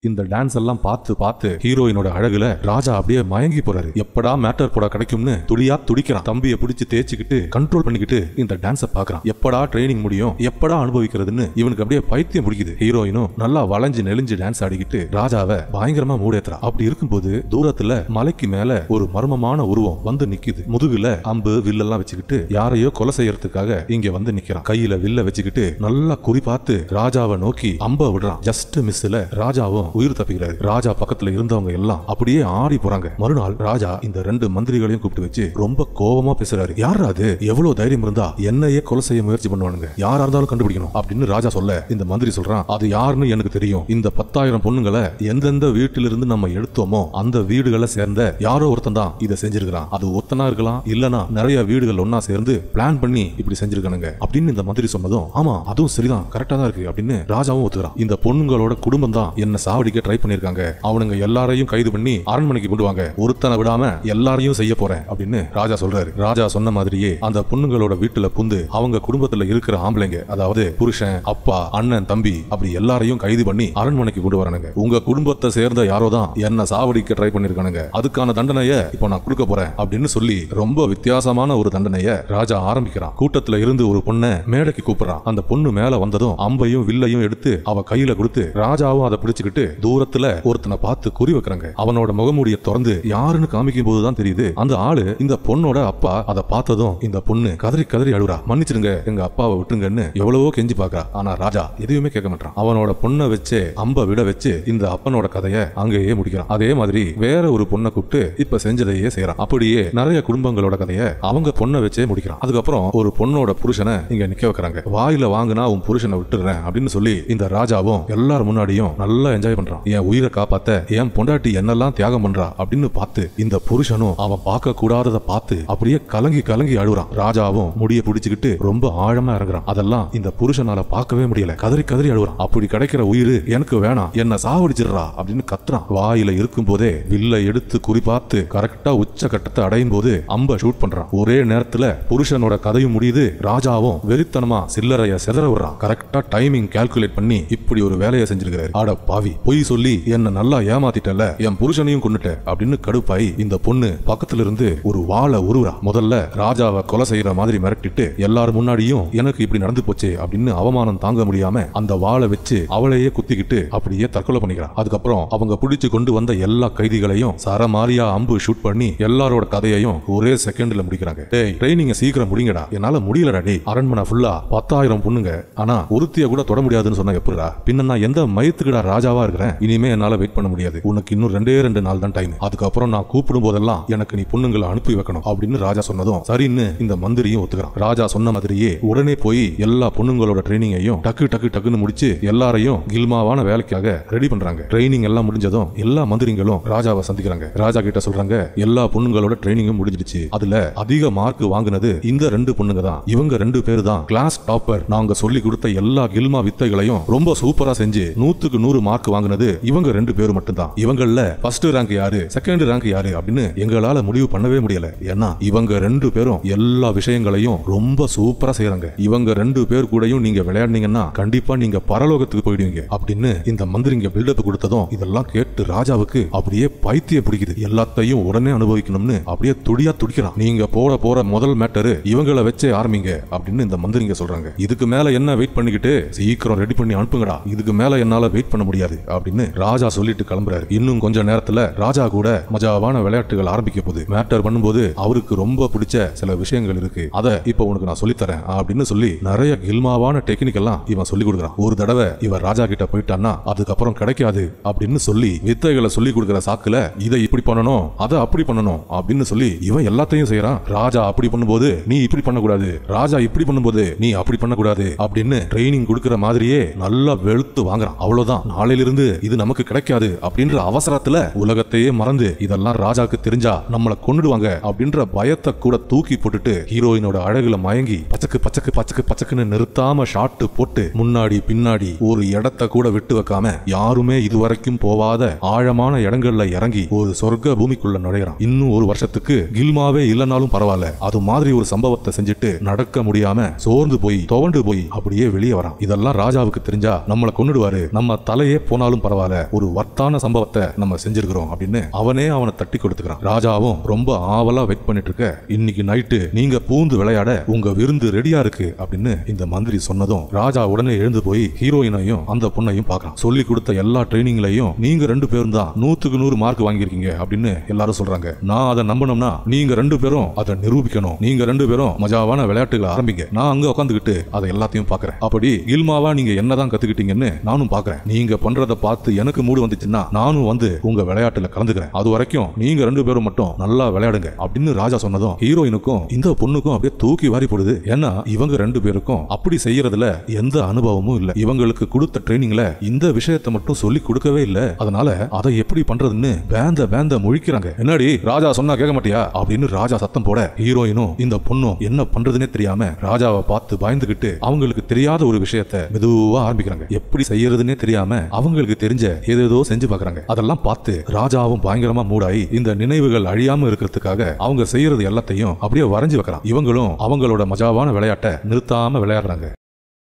இந்த டான்ஸ் எல்லாம் பார்த்து பார்த்து ஹீரோயினோட அழகுல ராஜா அப்படியே மயங்கி போறாரு. எப்படா மேட்டர் போட கிடைக்கும்னு துடியா துடிக்கிறான். தம்பியை பிடிச்சு தேய்ச்சிக்கிட்டு கண்ட்ரோல் பண்ணிக்கிட்டு இந்த டான்ஸை பாக்குறான். எப்படா ட்ரைனிங் முடியும், எப்படா அனுபவிக்கிறதுன்னு இவனுக்கு அப்படியே பைத்தியம் பிடிக்குது. ஹீரோயினும் நல்லா வளைஞ்சு நெளிஞ்சு டான்ஸ் ஆடிக்கிட்டு ராஜாவை பயங்கரமா மூடேத்துறா. அப்படி இருக்கும்போது தூரத்துல மலைக்கு மேல ஒரு மர்மமான உருவம் வந்து நிக்குது. முதுகுல அம்பு வில்லெல்லாம் வச்சுக்கிட்டு யாரையோ கொலை செய்யறதுக்காக இங்க வந்து நிக்கிறான். கையில வில்ல வச்சுக்கிட்டு நல்லா குறி பார்த்து ராஜாவை நோக்கி அம்ப விடுறான். ஜஸ்ட் மிஸ்ல ராஜாவும் மட்டும் உயிர் தப்பிக்கிறாரு. ராஜா பக்கத்துல இருந்தவங்க எல்லாம் அப்படியே ஆடி போறாங்க. மறுநாள் ராஜா இந்த 2 மந்திரிகளையும் கூப்பிட்டு வச்சு ரொம்ப கோபமா பேசுறாரு. யாரா அது? எவ்வளவு தைரியம் இருந்தா என்னையே கொலை செய்ய முயற்சி பண்ணுவானுங்க, யாரா இருந்தாலும் கண்டுபிடிக்கணும் அப்படின்னு ராஜா சொல்ல இந்த மந்திரி சொல்றான், அது யாருன்னு எனக்கு தெரியும். இந்த 10,000 பொண்ணுங்களை எந்தெந்த வீட்டிலிருந்து நம்ம எடுத்தோமோ அந்த வீடுகளை சேர்ந்த யாரோ ஒருத்தன் தான் இதை செஞ்சிருக்கான். அது ஒருத்தனா இருக்கலாம், இல்லனா நிறைய வீடுகள் ஒன்னா சேர்ந்து பிளான் பண்ணி இப்படி செஞ்சிருக்கானுங்க அப்படின்னு இந்த மந்திரி சொன்னதும், ஆமா அதுவும் சரிதான், கரெக்டா தான் இருக்கு அப்படின்னு ராஜாவும் ஒத்துக்கிறான். இந்த பொண்ணுங்களோட குடும்பம் தான் என்ன சாவடிக்க ட்ரை பண்ணிருக்காங்க. அவனுங்க எல்லாரையும் கைது பண்ணி அரண்மனைக்கு கொண்டு வாங்க, ஒருத்தனை விடாம எல்லாரையும் செய்ய போறேன் அப்படின்னு ராஜா சொல்றாரு. ராஜா சொன்ன மாதிரியே அந்த பொண்ணுங்களோட வீட்டுல புந்து அவங்க குடும்பத்துல இருக்கிற ஆம்பளைங்க, அதாவது புருஷன், அப்பா, அண்ணன், தம்பி அப்படி எல்லாரையும் கைது பண்ணி அரண்மனைக்கு கொண்டு வரானுங்க. உங்க குடும்பத்தை சேர்ந்த யாரோ தான் என்ன சாவடிக்க ட்ரை பண்ணிருக்கானுங்க, அதுக்கான தண்டனையை இப்ப நான் கொடுக்க போறேன் அப்படின்னு சொல்லி ரொம்ப வித்தியாசமான ஒரு தண்டனையை ராஜா ஆரம்பிக்கிறான். கூட்டத்துல இருந்து ஒரு பொண்ணை மேடைக்கு கூப்பிடுறான். அந்த பொண்ணு மேல வந்ததும் அம்பையும் வில்லையும் எடுத்து அவ கையில கொடுத்து ராஜாவும் அதை பிடிச்சுக்கிட்டு தூரத்துல ஒருத்தனை பார்த்து குறி வைக்கிறாங்க. அவனோட முகமூடியை திறந்து யாருன்னு காமிக்கும் போதுதான் தெரியுது அந்த ஆளு இந்த பொண்ணோட அப்பா. அதை பார்த்ததும் இந்த பொண்ணு கதறி கதறி அழுறா. மன்னிச்சிருங்க, எங்க அப்பாவை விட்டுருங்கன்னு எவ்வளவோ கெஞ்சி பாக்குறா. ஆனா ராஜா எதுவுமே கேட்க மாட்டான். அவனோட பொண்ணை வச்சு அம்ப விட வச்சு இந்த அப்பனோட கதையை அங்கேயே முடிக்கிறான். அதே மாதிரி வேற ஒரு பொண்ணை கூப்பிட்டு இப்ப செஞ்சதையே செய்யறான். அப்படியே நிறைய குடும்பங்களோட கதையை அவங்க பொண்ணை வச்சே முடிக்கிறான். அதுக்கப்புறம் ஒரு பொண்ணோட புருஷனை இங்க நிக்க வைக்கிறாங்க. வாயில வாங்கினா உன் புருஷனை விட்டுறேன் அப்படின்னு சொல்லி இந்த ராஜாவும் எல்லாரும் முன்னாடியும் நல்லா என்ஜாய் பண்றான். என் உயிரை காப்பாத்த என் பொண்டாட்டி என்னெல்லாம் தியாகம் பண்றா அப்படின்னு பார்த்து இந்த புருஷனும் அவன் பார்க்க கூடாததை பார்த்து அப்படியே கலங்கி கலங்கி அழுறான். ராஜாவும் முடிய பிடிச்சுக்கிட்டு ரொம்ப ஆழமா இறங்குறான். அதெல்லாம் இந்த புருஷனால பார்க்கவே முடியல. கதறி கதறி அழுறான். அப்படி கிடைக்கிற உயிர் எனக்கு வேணாம், என்ன சாவடிச்சிடுறா அப்படின்னு கத்துறான். வாயில இருக்கும் போதே வில்லை எடுத்து குறிப்பாத்து கரெக்டா உச்ச கட்டத்தை அடையும் போது அம்ப ஷூட் பண்றான். ஒரே நேரத்துல புருஷனோட கதையும் முடியுது. ராஜாவும் வெறித்தனமா சில்லறைய செதற விடுறான். கரெக்டா டைமிங் கால்குலேட் பண்ணி இப்படி ஒரு வேலையை செஞ்சிருக்காரு. ஆட பாவி, பொய் சொல்லி என்ன நல்லா ஏமாத்திட்டல, என் புருஷனையும் கொண்டுட்ட அப்படின்னு கடுப்பாய் இந்த பொண்ணு பக்கத்துல இருந்து ஒரு வாளை உருவா. முதல்ல ராஜாவை கொலை செய்யற மாதிரி மிரட்டிட்டு எல்லாரும் முன்னாடியும் எனக்கு இப்படி நடந்து போச்சு அப்படின்னு அவமானம் தாங்க முடியாம அந்த வாளை வச்சு அவளையே குத்திக்கிட்டு அப்படியே தற்கொலை பண்ணிக்கிறான். அதுக்கப்புறம் அவங்க பிடிச்சு கொண்டு வந்த எல்லா கைதிகளையும் சரமாரியா அம்பு ஷூட் பண்ணி எல்லாரோட கதையையும் ஒரே செகண்ட்ல முடிக்கிறாங்க. டேய் ட்ரைனிங்க சீக்கிரம் முடிங்கடா, என்னால முடியலடா. டேய் அரண்மனை ஃபுல்லா 10,000 பொண்ணுங்க, ஆனா ஒருத்திய கூட தொட முடியாதுன்னு சொன்ன எப்படிடா? பின்ன நான் எந்த மயத்துக்குடா ராஜாவா இருக்கிறேன்? இனிமே என்னால வெயிட் பண்ண முடியாது. உனக்கு இன்னும் 2 நாள் தான் டைம். அதுக்கப்புறம் நான் கூப்பிடும் போதெல்லாம் எனக்கு நீ பொண்ணுங்களை அனுப்பி வைக்கணும் அப்படின்னு ராஜா சொன்னதும் சரின்னு இந்த மந்திரியும் ஒத்துக்கிறான். ராஜா சொன்ன மாதிரியே உடனே போய் எல்லா பொண்ணுங்களோட ட்ரைனிங்கையும் டக்கு டக்கு டக்குன்னு முடிச்சு எல்லாரையும் கில்மாவான வேலைக்காக ரெடி பண்றாங்க. ட்ரைனிங் எல்லாம் முடிஞ்சதும் எல்லா மந்திரிங்களும் ராஜாவை சந்திக்கிறாங்க. ராஜா கிட்ட சொல்றாங்க, எல்லா பொண்ணுங்களோட ட்ரைனிங்கும் முடிஞ்சிடுச்சு. அதுல அதிக மார்க் வாங்குனது இந்த 2 பொண்ணுங்க தான். இவங்க 2 பேரு தான் கிளாஸ் டாப்பர். நாங்க சொல்லி கொடுத்த எல்லா கில்மா வித்தைகளையும் ரொம்ப சூப்பரா செஞ்சு 100க்கு 100 மார்க் வாங்குனது இவங்க 2 பேரு மட்டும் தான். இவங்கள ஃபர்ஸ்ட் ரேங்க் யாரு, செகண்ட் ரேங்க் யாரு அப்படின்னு எங்களால முடிவு பண்ணவே முடியல. ஏன்னா இவங்க 2 பேரும் எல்லா விஷயங்களையும் ரொம்ப சூப்பரா செய்யறாங்க. இவங்க 2 பேர் கூடயும் நீங்க விளையாடுனீங்கன்னா கண்டிப்பா நீங்க பரலோகத்துக்கு போயிடுவீங்க அப்படின்னு இந்த மந்திரிங்க பில்டப் கொடுத்ததும் இதெல்லாம் கேட்டு ராஜாவுக்கு அப்படியே பைத்திய பிடிக்குது. எல்லாத்தையும் உடனே அனுபவிக்கணும்னு அப்படியே துடியா துடிக்கிறான். நீங்க போற முதல் மேட்டரு இவங்களை வச்சே ஆரம்பிங்க அப்படின்னு இந்த மந்திரிங்க சொல்றாங்க. இதுக்கு மேல என்ன வெயிட் பண்ணிக்கிட்டு சீக்கிரம் ரெடி பண்ணி அனுப்புங்கடா, இதுக்கு மேல என்னால வெயிட் பண்ண முடியாது அப்படின்னு ராஜா சொல்லிட்டு கிளம்புறாரு. இன்னும் கொஞ்ச நேரத்துல ராஜா கூட மஜாவான விளையாட்டுகள் ஆரம்பிக்க போகுது. மேட்டர் பண்ணும்போது அவருக்கு ரொம்ப பிடிச்ச சில விஷயங்கள் இருக்கு, அத இப்ப உனக்கு நான் சொல்லித்தரேன் அப்படின்னு சொல்லி நிறைய கில்மாவான டெக்னிக் எல்லாம் இவன் சொல்லி கொடுக்குறான். ஒரு தடவை இவன் ராஜா கிட்ட போயிட்டான்னா அதுக்கப்புறம் கிடைக்காது அப்படின்னு சொல்லி வித்தைகளை சொல்லி கொடுக்குற சாக்குல இதை இப்படி பண்ணணும், அதை அப்படி பண்ணணும் அப்படின்னு சொல்லி இவன் எல்லாத்தையும் செய்யறான். ராஜா அப்படி பண்ணும்போது நீ இப்படி பண்ணக்கூடாது, ராஜா இப்படி பண்ணும்போது நீ அப்படி பண்ணக்கூடாது அப்படின்னு ட்ரைனிங் கொடுக்கிற மாதிரியே நல்லா வெளுத்து வாங்குறான். அவ்வளவுதான், நாளையிலிருந்து இது நமக்கு கிடைக்காது அப்படின்ற அவசரத்துல உலகத்தையே மறந்து இதெல்லாம் ராஜாக்கு தெரிஞ்சா நம்மளை கொன்னுடுவாங்க அப்படின்ற பயத்தை கூட தூக்கி போட்டுட்டு ஹீரோயினோட அழகுல மயங்கி பச்சக்கு பச்சக்கு பச்சக்கு பச்சக்குன்னு நிறுத்தாம ஷாட் போட்டு முன்னாடி பின்னாடி ஒரு இடத்தை கூட விட்டு வைக்காம யாருமே இதுவரைக்கும் போவாத ஆழமான இடங்கள்ல இறங்கி ஒரு சொர்க்க பூமிக்குள்ள நுழையறான். இன்னும் ஒரு வருஷத்துக்கு கில்மாவே இல்லனாலும் பரவாயில்ல, அது மாதிரி ஒரு சம்பவத்தை செஞ்சுட்டு நடக்க முடியாம சோர்ந்து போய் துவண்டு போய் அப்படியே வெளியே வரான். இதெல்லாம் ராஜாவுக்கு தெரிஞ்சா நம்மளை கொன்னுடுவாரு, நம்ம தலையே போனாலும் பரவாயில்ல, ஒரு வர்த்தான சம்பவத்தை நம்ம செஞ்சிருக்கிறோம் அப்படின்னு அவனே அவனை தட்டி கொடுத்துக்கிறான். ராஜாவும் ரொம்ப ஆவலா வெயிட் பண்ணிட்டு இருக்க, இன்னைக்கு நைட்டு நீங்க பூந்து விளையாட உங்க விருந்து ரெடியா இருக்கு அப்படின்னு இந்த மந்திரி சொன்னதும் ராஜா உடனே எழுந்து போய் ஹீரோயினையும் அந்த பொண்ணையும் பார்க்கறான். சொல்லி கொடுத்த எல்லா ட்ரைனிங்லயும் நீங்க 2 பேரும் தான் 100க்கு 100 மார்க் வாங்கியிருக்கீங்க அப்படின்னு எல்லாரும் சொல்றாங்க. நான் அதை நம்பணும்னா நீங்க 2 பேரும் அதை நிரூபிக்கணும். நீங்க 2 பேரும் மஜாவான விளையாட்டுகளை ஆரம்பிங்க, நான் அங்க உட்காந்துக்கிட்டு அதை எல்லாத்தையும் பாக்குறேன். அப்படி கில்மாவா நீங்க என்னதான் கத்துக்கிட்டீங்கன்னு நானும் பாக்குறேன். நீங்க பண்றத விளையாடுறத பார்த்து எனக்கு மூடு வந்துச்சுன்னா நானும் வந்து உங்க விளையாட்டுல கலந்துக்கிறேன். அது வரைக்கும் நீங்க 2 பேரும் மட்டும் நல்லா விளையாடுங்க அப்படின்னு ராஜா சொன்னதும் ஹீரோயினுக்கும் இந்த பொண்ணுக்கும் அப்படியே தூக்கி வாரி போடுது. ஏன்னா இவங்க 2 பேருக்கும் அப்படி செய்யறதுல எந்த அனுபவமும் இல்ல. இவங்களுக்கு கொடுத்த ட்ரைனிங்ல இந்த விஷயத்தை மட்டும் சொல்லி கொடுக்கவே இல்ல. அதனால அதை எப்படி பண்றதுன்னு பேந்த முழிக்கிறாங்க. என்னடி ராஜா சொன்னா கேட்க மாட்டியா அப்படின்னு ராஜா சத்தம் போட ஹீரோயினும் இந்த பொண்ணும் என்ன பண்றதுன்னே தெரியாம ராஜாவை பார்த்து பயந்துகிட்டு அவங்களுக்கு தெரியாத ஒரு விஷயத்தை மெதுவா ஆரம்பிக்கிறாங்க. எப்படி செய்யறதுன்னே தெரியாம அவங்களுக்கு தெரிஞ்ச ஏதேதோ செஞ்சு பாக்குறாங்க. அதெல்லாம் பார்த்து ராஜாவும் பயங்கரமா மூடாயி இந்த நினைவுகள் அழியாம இருக்கிறதுக்காக அவங்க செய்யறது எல்லாத்தையும் அப்படியே வரைஞ்சு வைக்கிறான். இவங்களும் அவங்களோட மஜாவான விளையாட்டை நிறுத்தாம விளையாடுறாங்க.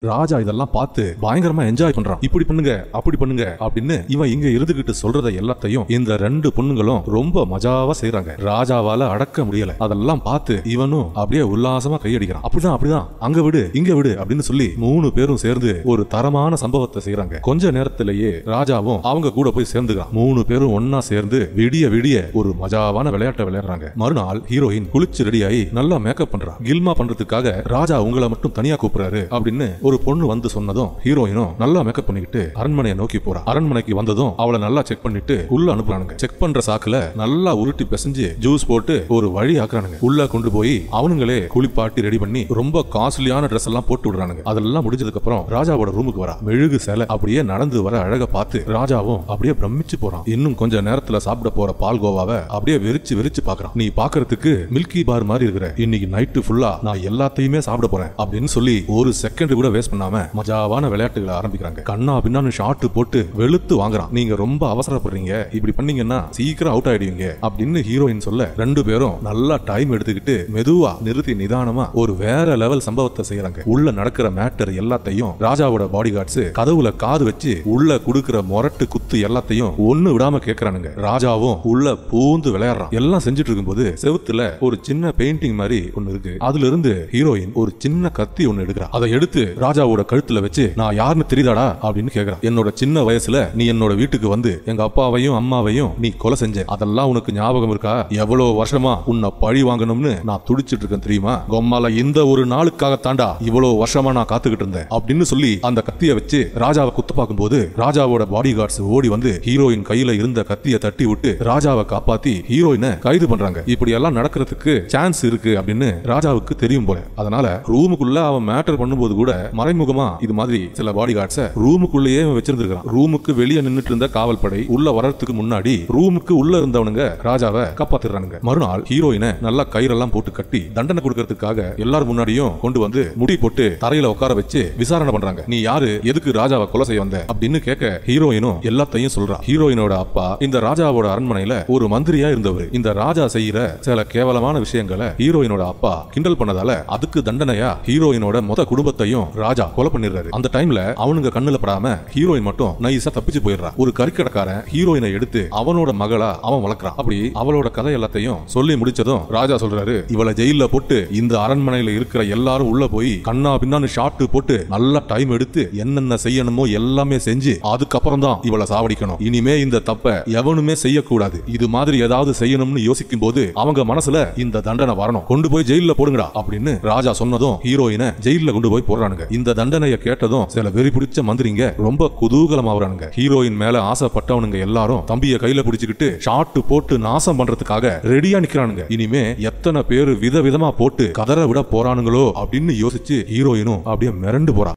ராஜா இதெல்லாம் பார்த்து பயங்கரமா என்ஜாய் பண்றான். இப்படி பண்ணுங்க அப்படி பண்ணுங்க அப்படின்னு இவன் இங்க இருந்துகிட்டு சொல்றத எல்லாத்தையும் இந்த 2 பொண்ணுங்களும் ரொம்ப மஜாவா செய்யறாங்க. ராஜாவால அடக்க முடியல. அதெல்லாம் பார்த்து இவனும் அப்படியே உல்லாசமா கையடிக்கிறான். அப்படிதான் அங்க விடு இங்க விடு அப்படின்னு சொல்லி 3 பேரும் சேர்ந்து ஒரு தரமான சம்பவத்தை செய்யறாங்க. கொஞ்ச நேரத்திலேயே ராஜாவும் அவங்க கூட போய் சேர்ந்துக்கிறான். 3 பேரும் ஒன்னா சேர்ந்து விடிய ஒரு மஜாவான விளையாட்டை விளையாடுறாங்க. மறுநாள் ஹீரோயின் குளிச்சு ரெடியாகி நல்லா மேக்கப் பண்றா. கில்மா பண்றதுக்காக ராஜா உங்களை மட்டும் தனியா கூப்பிடுறாரு அப்படின்னு ஒரு பொண்ணு வந்து சொன்னதும் ஹீரோயினும் நல்லா மேக்கப் பண்ணிக்கிட்டு அரண்மனையை நோக்கி போறா. அரண்மனைக்கு வந்ததும் அவளை நல்லா செக் பண்ணிட்டு உள்ள அனுப்புறானுங்க. செக் பண்ற சாக்குல நல்லா உருட்டி பிசைஞ்சு ஜூஸ் போட்டு ஒரு வழி ஆக்குறானுங்க. உள்ள கொண்டு போய் அவனுங்களே குளிப்பாட்டி ரெடி பண்ணி ரொம்ப காஸ்ட்லியான ட்ரெஸ் எல்லாம் போட்டு விடுறானுங்க. அதெல்லாம் முடிஞ்சதுக்கு அப்புறம் ராஜாவோட ரூமுக்கு வரா. மெழுகு சிலை அப்படியே நடந்து வர அழக பார்த்து ராஜாவும் அப்படியே பிரமிச்சு போறான். இன்னும் கொஞ்ச நேரத்துல சாப்பிட போற பால்கோவாவை அப்படியே வெறிச்சு பாக்குறான். நீ பாக்குறதுக்கு மில்கி பார் மாதிரி இருக்கிற, இன்னைக்கு நைட்டு ஃபுல்லா நான் எல்லாத்தையுமே சாப்பிட போறேன் அப்படின்னு சொல்லி ஒரு செகண்ட் கூட வேஸ்ட் பண்ணாம மஜாவான விளையாட்டுகளை ஆரம்பிக்கிறாங்க. கண்ணா பின்னான்னு ஷாட் போட்டு வெளுத்து வாங்குறான். நீங்க ரொம்ப அவசரப்படுறீங்க, இப்படி பண்ணீங்கன்னா சீக்கிரம் அவுட் ஆயிடுவீங்க அப்படின்னு ஹீரோயின் சொல்ல 2 பேரும் நல்லா டைம் எடுத்துக்கிட்டு மெதுவா நிறுத்தி நிதானமா ஒரு வேற லெவல் சம்பவத்தை செய்யறாங்க. உள்ள நடக்கிற மேட்டர் எல்லாத்தையும் ராஜாவோட பாடி கார்ட்ஸ் கதவுல காது வச்சு உள்ள குடுக்கிற மொரட்டு குத்து எல்லாத்தையும் ஒண்ணு விடாம கேக்குறானுங்க. ராஜாவும் உள்ள பூந்து விளையாடுறான். எல்லாம் செஞ்சுட்டு இருக்கும்போது செவுத்துல ஒரு சின்ன பெயிண்டிங் மாதிரி ஒண்ணு இருக்கு. அதுல இருந்து ஹீரோயின் ஒரு சின்ன கத்தி ஒண்ணு எடுக்கிறா. அதை எடுத்து ராஜாவோட கழுத்துல வச்சு நான் யாருன்னு தெரியுதாடா அப்படின்னு கேக்குறான். என்னோட சின்ன வயசுல நீ என்னோட வீட்டுக்கு வந்து எங்க அப்பாவையும் அம்மாவையும் நீ கொலை செஞ்ச, அதெல்லாம் உனக்கு ஞாபகம் இருக்கா? எவ்வளவு வருஷமா உன்னை பழி வாங்கணும்னு நான் துடிச்சிட்டு இருக்கேன் தெரியுமா? கொம்மால இந்த ஒரு நாளுக்காக தாண்டா இவ்வளவு வருஷமா நான் காத்துக்கிட்டு இருந்தேன் அப்படின்னு சொல்லி அந்த கத்தியை வச்சு ராஜாவை குத்த பார்க்கும் போது ராஜாவோட பாடி கார்ட்ஸ் ஓடி வந்து ஹீரோயின் கையில இருந்த கத்தியை தட்டி விட்டு ராஜாவை காப்பாத்தி ஹீரோயினை கைது பண்றாங்க. இப்படி எல்லாம் நடக்கிறதுக்கு சான்ஸ் இருக்கு அப்படின்னு ராஜாவுக்கு தெரியும் போல. அதனால ரூமுக்குள்ள அவன் மேட்டர் பண்ணும்போது கூட மறைமுகமா இது மாதிரி சில பாடி கார்ட்ஸ் ரூமுக்குள்ளேயே வச்சிருந்திருக்கான். ரூமுக்கு வெளியே நின்னுட்டு இருந்த காவல் படை உள்ள வரதுக்கு முன்னாடி ரூமுக்கு உள்ள இருந்தவனுங்க ராஜாவை காப்பாத்துறானுங்க. மறுநாள் ஹீரோயினை நல்லா கயிறெல்லாம் போட்டு கட்டி தண்டனை கொடுக்கறதுக்காக எல்லாரும் முன்னாடியும் கொண்டு வந்து முடி போட்டு தரையில உட்கார வச்சு விசாரணை பண்றாங்க. நீ யாரு, எதுக்கு ராஜாவை கொலை செய்ய வந்த அப்படின்னு கேட்க ஹீரோயினும் எல்லாத்தையும் சொல்றா. ஹீரோயினோட அப்பா இந்த ராஜாவோட அரண்மனையில ஒரு மந்திரியா இருந்தவர். இந்த ராஜா செய்யற சில கேவலமான விஷயங்களை ஹீரோயினோட அப்பா கிண்டல் பண்ணதால அதுக்கு தண்டனையா ஹீரோயினோட மொத்த குடும்பத்தையும் ராஜா கொலை பண்ணிடுறாரு. அந்த டைம்ல அவனுங்க கண்ணுல படாம ஹீரோயின் மட்டும் நைஸா தப்பிச்சு போயிடுறா. ஒரு கறிக்கடைக்காரன் ஹீரோயினை எடுத்து அவனோட மகளா அவன் வளர்க்கறான். அப்படி அவளோட கதை எல்லாத்தையும் சொல்லி முடிச்சதும் ராஜா சொல்றாரு, இவளை ஜெயில போட்டு இந்த அரண்மனையில இருக்கிற எல்லாரும் உள்ள போய் கண்ணா பின்னான்னு ஷாட் போட்டு நல்லா டைம் எடுத்து என்னென்ன செய்யணுமோ எல்லாமே செஞ்சு அதுக்கப்புறம் தான் இவளை சாவடிக்கணும். இனிமே இந்த தப்ப எவனுமே செய்யக்கூடாது. இது மாதிரி ஏதாவது செய்யணும்னு யோசிக்கும் போது அவங்க மனசுல இந்த தண்டனை வரணும். கொண்டு போய் ஜெயில போடுங்கடா அப்படின்னு ராஜா சொன்னதும் ஹீரோயினை ஜெயில கொண்டு போய் போடுறானுங்க. இந்த தண்டனையை கேட்டதும் சில வெறி பிடிச்ச மந்திரிங்க ரொம்ப குதூகலமாவறானுங்க. ஹீரோயின் மேல ஆசைப்பட்டவனுங்க எல்லாரும் தம்பிய கையில பிடிச்சுக்கிட்டு ஷாட் போட்டு நாசம் பண்றதுக்காக ரெடியா நிக்கிறானுங்க. இனிமே எத்தனை பேரு விதவிதமா போட்டு கதற விட போறானுங்களோ அப்படின்னு யோசிச்சு ஹீரோயினும் அப்படியே மிரண்டு போறா.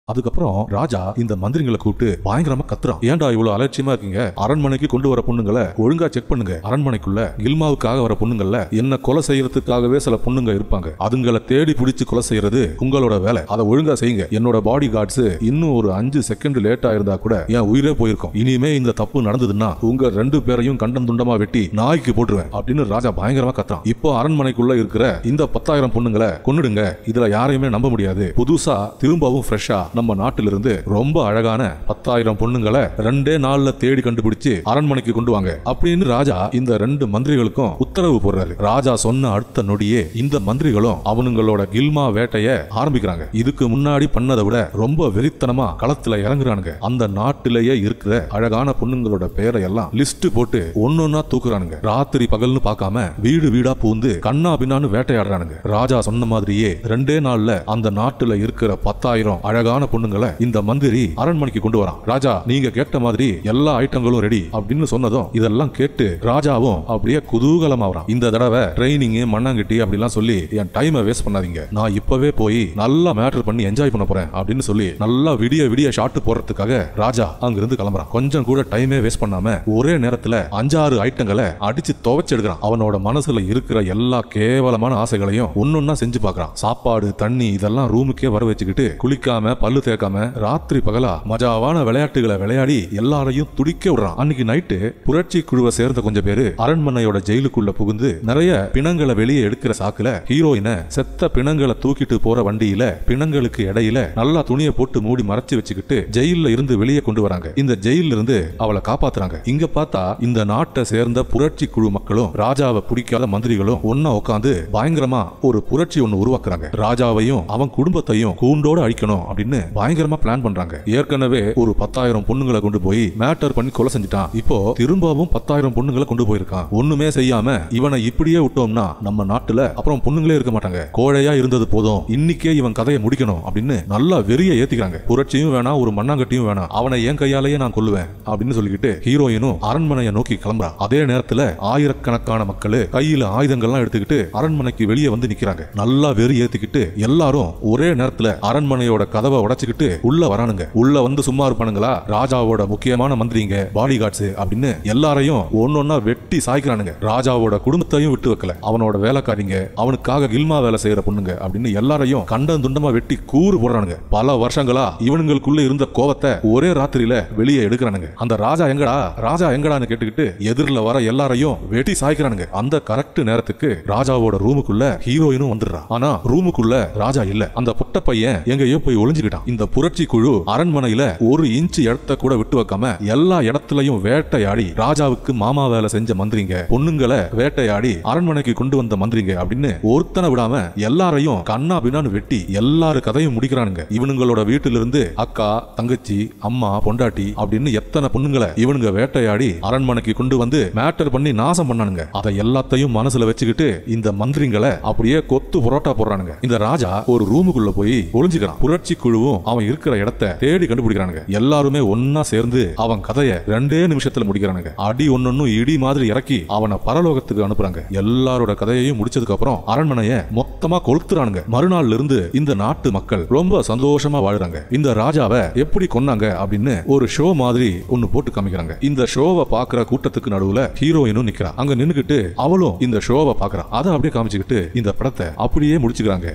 அதுக்கப்புறம் ராஜா இந்த மந்திரிகளை கூப்பிட்டு பயங்கரமா கத்துறான். ஏன்டா இவ்வளவு அலட்சியமா இருக்கீங்க? அரண்மனைக்கு கொண்டு வர பொண்ணுங்களை ஒழுங்கா செக் பண்ணுங்க. அரண்மனைக்குள்ள கில்மாவுக்காக வர பொண்ணுங்கள்ல என்ன கொலை செய்யறதுக்காகவே சில பொண்ணுங்க இருப்பாங்க. அதுங்களை தேடி பிடிச்சு கொலை செய்யறது உங்களோட வேலை. அதை ஒழுங்கா செய்யுங்க. என்னோட பாடி கார்ட்ஸ் இன்னும் ஒரு 5 செகண்ட் லேட்டா இருந்தா கூட என் உயிரே போயிருக்கும். இனிமே இந்த தப்பு நடந்ததுன்னா உங்க 2 பேரையும் கண்டம் துண்டமா வெட்டி நாய்க்கு போட்டுருவேன் அப்படின்னு ராஜா பயங்கரமா கத்துறான். இப்போ அரண்மனைக்குள்ள இருக்கிற இந்த 10,000 பொண்ணுங்களை கொன்னுடுங்க. இதுல யாரையுமே நம்ப முடியாது. புதுசா திரும்பவும் ஃப்ரெஷ்ஷா நம்ம நாட்டிலிருந்து ரொம்ப அழகான 10,000 பொண்ணுங்களை 2 நாள்ல தேடி கண்டுபிடிச்சு அரண்மனைக்கு கொண்டு வாங்க அப்படின்னு ராஜா இந்த 2 மந்திரிகளுக்கும் உத்தரவு போடுறாரு. ராஜா சொன்ன அடுத்த நொடியே இந்த மந்திரிகளும் அவனுங்களோட கில்மா வேட்டைய ஆரம்பிக்கிறாங்க. இதுக்கு முன்னாடி பண்ணதை விட ரொம்ப வெறித்தனமா களத்துல இறங்குறானுங்க. அந்த நாட்டிலேயே இருக்கிற அழகான பொண்ணுங்களோட பெயரை எல்லாம் லிஸ்ட் போட்டு ஒன்னொன்னா தூக்குறானுங்க. ராத்திரி பகல்னு பார்க்காம வீடு வீடா பூந்து கண்ணா பின்னான்னு வேட்டையாடுறானுங்க. ராஜா சொன்ன மாதிரியே 2 நாள்ல அந்த நாட்டுல இருக்கிற 10,000 அழகான பொண்ணுங்களை இந்த மந்திரி அரண்மனைக்கு கொண்டு வரான். ராஜா நீங்க கேட்ட மாதிரி எல்லா ஐட்டங்களும் ரெடி அப்படின்னு சொன்னதும் இதெல்லாம் கேட்டு ராஜாவும் அப்படியே குதூகலமாவறான். இந்த தடவை ட்ரைனிங் மண்ணாங்கட்டி அப்படிலாம் சொல்லி என் டைமை வேஸ்ட் பண்ணாதீங்க, நான் இப்பவே போய் நல்லா மேட்டர் பண்ணி என்ஜாய் பண்ண போறேன் அப்படின்னு சொல்லி நல்லா விடிய விடிய ஷாட் போடுறதுக்காக ராஜா அங்கிருந்து கிளம்புறான். கொஞ்சம் கூட டைமே வேஸ்ட் பண்ணாம ஒரே நேரத்துல 5-6 ஐட்டங்களை அடிச்சு துவைச்சு எடுக்கிறான். அவனோட மனசுல இருக்கிற எல்லா கேவலமான ஆசைகளையும் ஒன்னொன்னா செஞ்சு பார்க்கறான். சாப்பாடு தண்ணி இதெல்லாம் ரூமுக்கே வர வச்சுக்கிட்டு குளிக்காம பல்லு தேய்க்காம ராத்திரி பகலா மஜாவான விளையாட்டுகளை விளையாடி எல்லாரையும் துடிக்க விடுறான். அன்னைக்கு நைட்டு புரட்சி குழுவை சேர்ந்த கொஞ்சம் பேரு அரண்மனையோட ஜெயிலுக்குள்ள புகுந்து நிறைய பிணங்களை வெளியே எடுக்கிற சாக்குல ஹீரோயினை செத்த பிணங்களை தூக்கிட்டு போற வண்டியில பிணங்களுக்கு இடையில நல்லா துணியை போட்டு மூடி மறைச்சு வச்சுக்கிட்டு ஜெயில இருந்து வெளியே கொண்டு வராங்க. இந்த ஜெயில இருந்து அவளை காப்பாத்துறாங்க. இங்க பார்த்தா இந்த நாட்டை சேர்ந்த புரட்சி குழு மக்களும் ராஜாவை பிடிக்காத மந்திரிகளும் ஒன்னா உட்காந்து பயங்கரமா ஒரு புரட்சி ஒன்னு உருவாக்குறாங்க. ராஜாவையும் அவன் குடும்பத்தையும் கூண்டோட அழிக்கணும் அப்படின்னு பயங்கரமா பிளான் பண்றாங்க. ஏற்கனவே ஒரு 10,000 பொண்ணுங்களை கொண்டு போய் மேட்டர் பண்ணி கொலை செஞ்சுட்டான். இப்போ திரும்பவும் 10,000 பொண்ணுங்களை கொண்டு போயிருக்கான். ஒண்ணுமே செய்யாம இவனை இப்படியே விட்டோம்னா நம்ம நாட்டுல அப்புறம் பொண்ணுங்களே இருக்க மாட்டாங்க. கோழையா இருந்தது போதும், இன்னைக்கே இவன் கதையை முடிக்கணும் அப்படின்னு நல்லா வெறிய ஏத்திக்கிறாங்க. புரட்சியும் வேணாம், ஒரு மண்ணாங்கட்டியும் வேணாம், அவனை என் கையாலேயே நான் கொல்லுவேன் அப்படின்னு சொல்லிக்கிட்டு ஹீரோயினும் அரண்மனையை நோக்கி கிளம்புறா. அதே நேரத்துல ஆயிரக்கணக்கான மக்கள் கையில ஆயுதங்கள்லாம் எடுத்துக்கிட்டு அரண்மனைக்கு வெளியே வந்து நிக்கிறாங்க. நல்லா வெறி ஏத்திக்கிட்டு எல்லாரும் ஒரே நேரத்துல அரண்மனையோட கதவை உடைச்சுக்கிட்டு உள்ள வரானுங்க. உள்ள வந்து சும்மா இருப்பானுங்களா? ராஜாவோட முக்கியமான மந்திரிங்க, பாடி கார்ட்ஸ் அப்படின்னு எல்லாரையும் ஒன்னொன்னா வெட்டி சாய்க்கிறானுங்க. ராஜாவோட குடும்பத்தையும் விட்டு வைக்கல. அவனோட வேலைக்காரிங்க, அவனுக்காக கில்மா வேலை செய்யற பொண்ணுங்க அப்படின்னு எல்லாரையும் கண்டம் துண்டமா வெட்டி கூறு போடுறானுங்க. பல வருஷங்களா இவனுங்களுக்குள்ள இருந்த கோவத்தை ஒரே ராத்திரியில வெளியே எடுக்கிறானுங்க. அந்த ராஜா எங்கடா ராஜா எங்கடான்னு கேட்டுக்கிட்டு எதிரில வர எல்லாரையும் வெட்டி சாய்க்கிறானுங்க. அந்த கரெக்ட் நேரத்துக்கு ராஜாவோட ரூமுக்குள்ள ஹீரோயினும் வந்துடுறா. ஆனா ரூமுக்குள்ள ராஜா இல்ல. அந்த புட்ட பையன் எங்கேயோ போய் ஒளிஞ்சுக்கிட்டான். இந்த புரட்சி குழு அரண்மனையில 1 இன்ச் இடத்த கூட விட்டு வைக்காம எல்லா இடத்துலயும் வேட்டையாடி ராஜாவுக்கு மாமா வேலை செஞ்ச மந்திரிங்க, பொண்ணுங்களை வேட்டையாடி அரண்மனைக்கு கொண்டு வந்த மந்திரிங்க அப்படின்னு ஒருத்தனை விடாம எல்லாரையும் கண்ணா பின்னான்னு வெட்டி எல்லாரும் கதையும் முடிக்கிறானுங்க. இவனுங்களோட வீட்டிலிருந்து அக்கா, தங்கச்சி, அம்மா, பொண்டாட்டி அப்படின்னு எத்தனை பொண்ணுங்களை இவனுங்க வேட்டையாடி அரண்மனைக்கு கொண்டு வந்து மேட்டர் பண்ணி நாசம் பண்ணானுங்க. அதை எல்லாத்தையும் மனசுல வச்சுக்கிட்டு இந்த மந்திரிங்களை அப்படியே கொத்து புரோட்டா போடுறானுங்க. இந்த ராஜா ஒரு ரூமுக்குள்ள போய் ஒளிஞ்சுக்கிறான். புரட்சி குழுவும் அவன் இருக்கிற இடத்தை தேடி கண்டுபிடிக்கிறானுங்க. எல்லாருமே ஒன்னா சேர்ந்து அவன் கதையை 2 நிமிஷத்துல முடிக்கிறானுங்க. அடி ஒன்னொன்னும் இடி மாதிரி இறக்கி அவனை பரலோகத்துக்கு அனுப்புறாங்க. எல்லாரோட கதையையும் முடிச்சதுக்கு அப்புறம் அரண்மனையை மொத்தமா கொளுத்துறானுங்க. மறுநாள்ல இருந்து இந்த நாட்டு மக்கள் ரொம்ப சந்தோஷமா வாழ்றாங்க. இந்த ராஜாவை எப்படி கொன்னாங்க அப்படின்னு ஒரு ஷோ மாதிரி ஒன்னு போட்டு காமிக்கிறாங்க. இந்த ஷோவை பாக்குற கூட்டத்துக்கு நடுவுல ஹீரோயினும் நிக்கிறா. அங்க நின்னுக்கிட்டு அவளும் இந்த ஷோவை பாக்குறா. அதை அப்படியே காமிச்சுக்கிட்டு இந்த படத்தை அப்படியே முடிச்சுக்கிறாங்க.